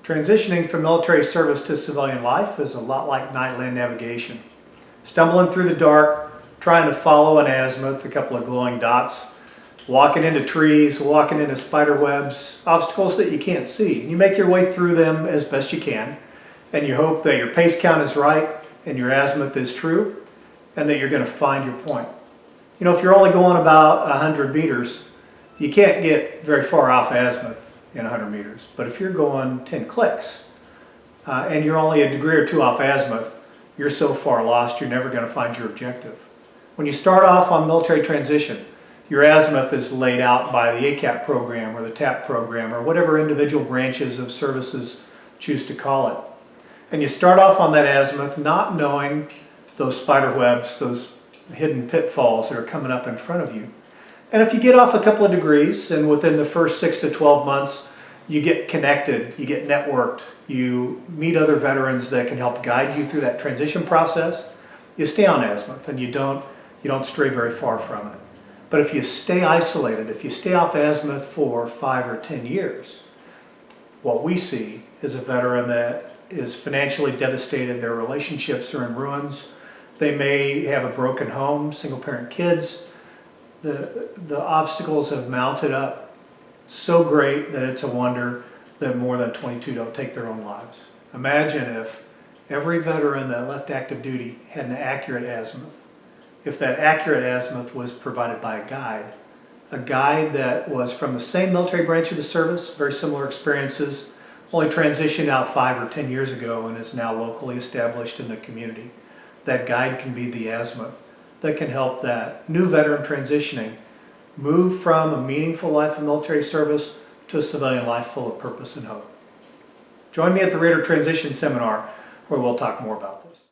Transitioning from military service to civilian life is a lot like night-land navigation. Stumbling through the dark, trying to follow an azimuth, a couple of glowing dots, walking into trees, walking into spider webs, obstacles that you can't see. You make your way through them as best you can, and you hope that your pace count is right and your azimuth is true, and that you're going to find your point. You know, if you're only going about 100 meters, you can't get very far off azimuth in 100 meters. But if you're going 10 clicks and you're only a degree or two off azimuth, you're so far lost you're never going to find your objective. When you start off on military transition, your azimuth is laid out by the ACAP program or the TAP program or whatever individual branches of services choose to call it. And you start off on that azimuth not knowing those spider webs, those hidden pitfalls that are coming up in front of you. And if you get off a couple of degrees and within the first 6 to 12 months you get connected, you get networked, you meet other veterans that can help guide you through that transition process, you stay on azimuth and you don't stray very far from it. But if you stay isolated, if you stay off azimuth for 5 or 10 years, what we see is a veteran that is financially devastated, their relationships are in ruins, they may have a broken home, single parent kids. The obstacles have mounted up so great that it's a wonder that more than 22 don't take their own lives. Imagine if every veteran that left active duty had an accurate azimuth. If that accurate azimuth was provided by a guide that was from the same military branch of the service, very similar experiences, only transitioned out 5 or 10 years ago and is now locally established in the community. That guide can be the azimuth that can help that new veteran transitioning move from a meaningful life of military service to a civilian life full of purpose and hope. Join me at the Raider Transition Seminar where we'll talk more about this.